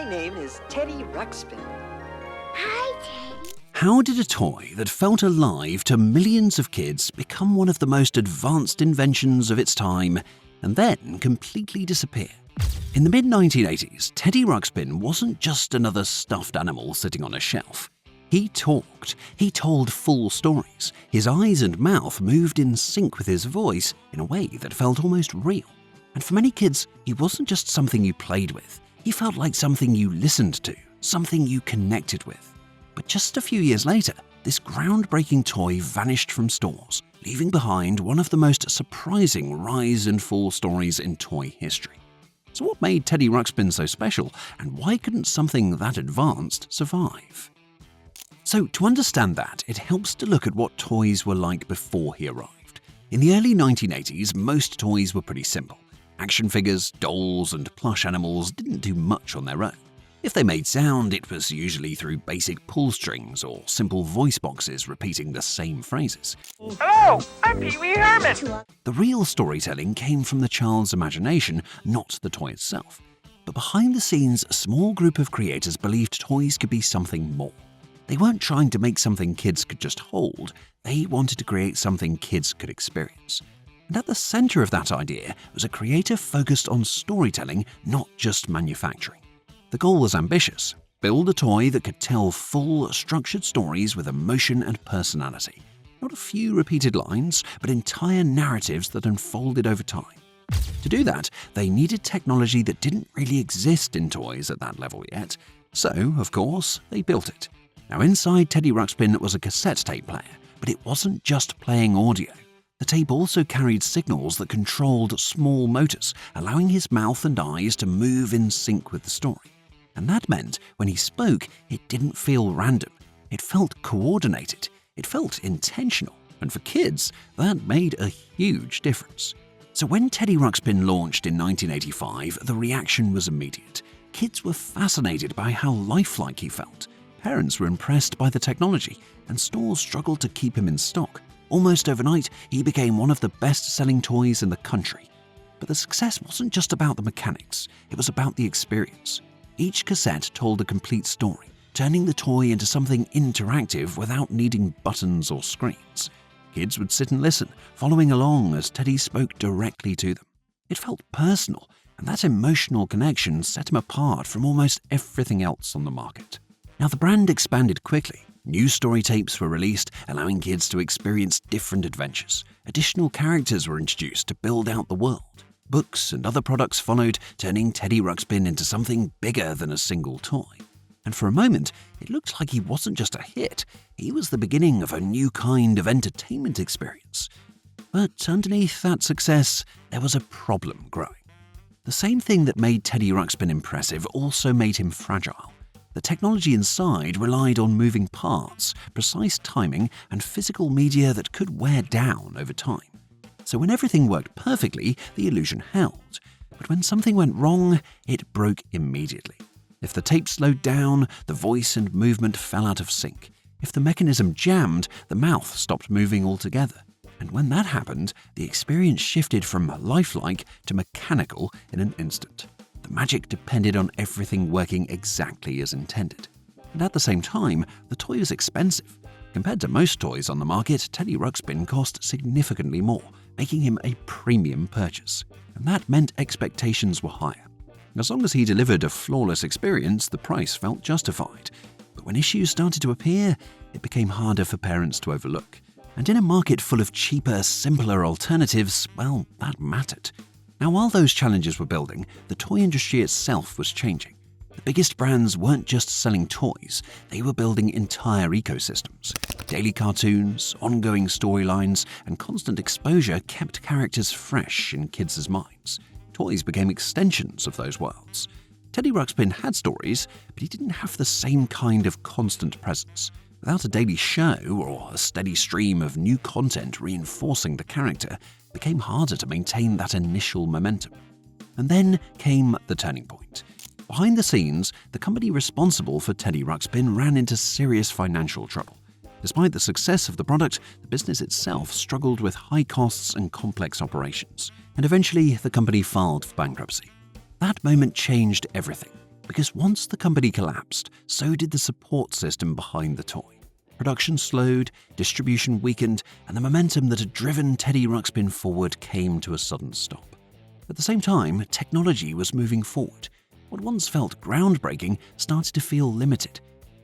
My name is Teddy Ruxpin. Hi, Teddy. How did a toy that felt alive to millions of kids become one of the most advanced inventions of its time and then completely disappear? In the mid-1980s, Teddy Ruxpin wasn't just another stuffed animal sitting on a shelf. He talked. He told full stories. His eyes and mouth moved in sync with his voice in a way that felt almost real. And for many kids, he wasn't just something you played with. He felt like something you listened to, something you connected with. But just a few years later, this groundbreaking toy vanished from stores, leaving behind one of the most surprising rise and fall stories in toy history. So what made Teddy Ruxpin so special, and why couldn't something that advanced survive? So to understand that, it helps to look at what toys were like before he arrived. In the early 1980s, most toys were pretty simple. Action figures, dolls, and plush animals didn't do much on their own. If they made sound, it was usually through basic pull strings or simple voice boxes repeating the same phrases. Hello, I'm Pee Wee Herman. The real storytelling came from the child's imagination, not the toy itself. But behind the scenes, a small group of creators believed toys could be something more. They weren't trying to make something kids could just hold, they wanted to create something kids could experience. And at the center of that idea was a creator focused on storytelling, not just manufacturing. The goal was ambitious: build a toy that could tell full, structured stories with emotion and personality. Not a few repeated lines, but entire narratives that unfolded over time. To do that, they needed technology that didn't really exist in toys at that level yet. So, of course, they built it. Now, inside Teddy Ruxpin was a cassette tape player, but it wasn't just playing audio. The tape also carried signals that controlled small motors, allowing his mouth and eyes to move in sync with the story. And that meant when he spoke, it didn't feel random. It felt coordinated. It felt intentional. And for kids, that made a huge difference. So when Teddy Ruxpin launched in 1985, the reaction was immediate. Kids were fascinated by how lifelike he felt. Parents were impressed by the technology, and stores struggled to keep him in stock. Almost overnight, he became one of the best-selling toys in the country. But the success wasn't just about the mechanics, it was about the experience. Each cassette told a complete story, turning the toy into something interactive without needing buttons or screens. Kids would sit and listen, following along as Teddy spoke directly to them. It felt personal, and that emotional connection set him apart from almost everything else on the market. Now, the brand expanded quickly. New story tapes were released, allowing kids to experience different adventures. Additional characters were introduced to build out the world. Books and other products followed, turning Teddy Ruxpin into something bigger than a single toy. And for a moment, it looked like he wasn't just a hit, he was the beginning of a new kind of entertainment experience. But underneath that success, there was a problem growing. The same thing that made Teddy Ruxpin impressive also made him fragile. The technology inside relied on moving parts, precise timing, and physical media that could wear down over time. So when everything worked perfectly, the illusion held. But when something went wrong, it broke immediately. If the tape slowed down, the voice and movement fell out of sync. If the mechanism jammed, the mouth stopped moving altogether. And when that happened, the experience shifted from lifelike to mechanical in an instant. The magic depended on everything working exactly as intended. And at the same time, the toy was expensive. Compared to most toys on the market, Teddy Ruxpin cost significantly more, making him a premium purchase. And that meant expectations were higher. As long as he delivered a flawless experience, the price felt justified. But when issues started to appear, it became harder for parents to overlook. And in a market full of cheaper, simpler alternatives, well, that mattered. Now, while those challenges were building, the toy industry itself was changing. The biggest brands weren't just selling toys, they were building entire ecosystems. Daily cartoons, ongoing storylines, and constant exposure kept characters fresh in kids' minds. Toys became extensions of those worlds. Teddy Ruxpin had stories, but he didn't have the same kind of constant presence. Without a daily show or a steady stream of new content reinforcing the character, it became harder to maintain that initial momentum. And then came the turning point. Behind the scenes, the company responsible for Teddy Ruxpin ran into serious financial trouble. Despite the success of the product, the business itself struggled with high costs and complex operations, and eventually the company filed for bankruptcy. That moment changed everything. Because once the company collapsed, so did the support system behind the toy. Production slowed, distribution weakened, and the momentum that had driven Teddy Ruxpin forward came to a sudden stop. At the same time, technology was moving forward. What once felt groundbreaking started to feel limited.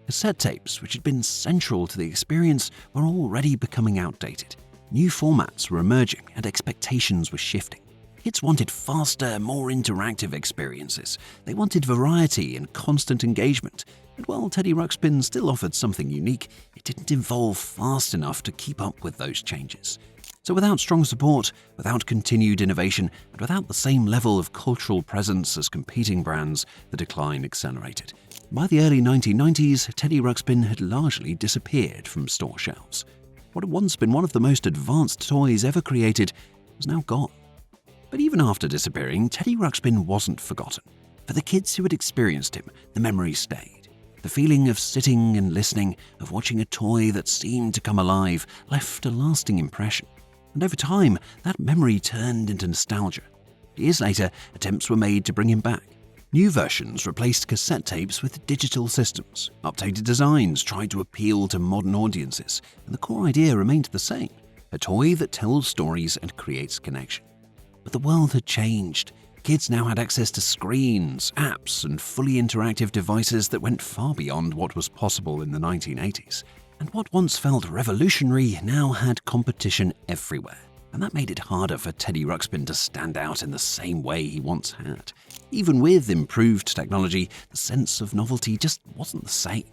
Cassette tapes, which had been central to the experience, were already becoming outdated. New formats were emerging and expectations were shifting. Kids wanted faster, more interactive experiences. They wanted variety and constant engagement. And while Teddy Ruxpin still offered something unique, it didn't evolve fast enough to keep up with those changes. So without strong support, without continued innovation, and without the same level of cultural presence as competing brands, the decline accelerated. By the early 1990s, Teddy Ruxpin had largely disappeared from store shelves. What had once been one of the most advanced toys ever created was now gone. But even after disappearing, Teddy Ruxpin wasn't forgotten. For the kids who had experienced him, the memory stayed. The feeling of sitting and listening, of watching a toy that seemed to come alive, left a lasting impression. And over time, that memory turned into nostalgia. Years later, attempts were made to bring him back. New versions replaced cassette tapes with digital systems. Updated designs tried to appeal to modern audiences, and the core idea remained the same: a toy that tells stories and creates connection. But the world had changed. Kids now had access to screens, apps, and fully interactive devices that went far beyond what was possible in the 1980s. And what once felt revolutionary now had competition everywhere. And that made it harder for Teddy Ruxpin to stand out in the same way he once had. Even with improved technology, the sense of novelty just wasn't the same.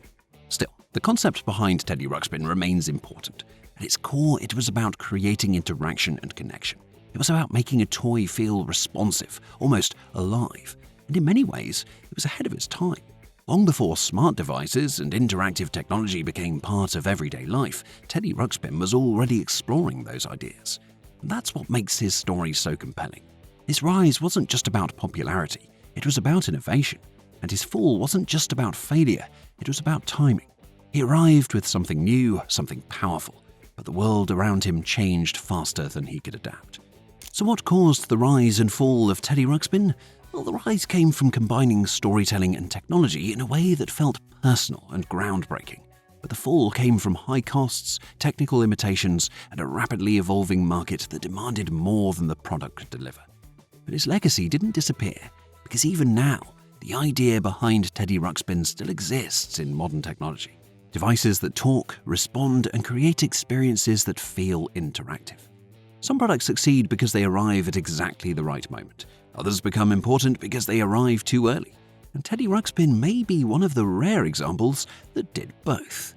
Still, the concept behind Teddy Ruxpin remains important. At its core, it was about creating interaction and connection. It was about making a toy feel responsive, almost alive. And in many ways, it was ahead of its time. Long before smart devices and interactive technology became part of everyday life, Teddy Ruxpin was already exploring those ideas. And that's what makes his story so compelling. His rise wasn't just about popularity, it was about innovation. And his fall wasn't just about failure, it was about timing. He arrived with something new, something powerful, but the world around him changed faster than he could adapt. So what caused the rise and fall of Teddy Ruxpin? Well, the rise came from combining storytelling and technology in a way that felt personal and groundbreaking. But the fall came from high costs, technical limitations, and a rapidly evolving market that demanded more than the product could deliver. But his legacy didn't disappear, because even now, the idea behind Teddy Ruxpin still exists in modern technology. Devices that talk, respond, and create experiences that feel interactive. Some products succeed because they arrive at exactly the right moment. Others become important because they arrive too early. And Teddy Ruxpin may be one of the rare examples that did both.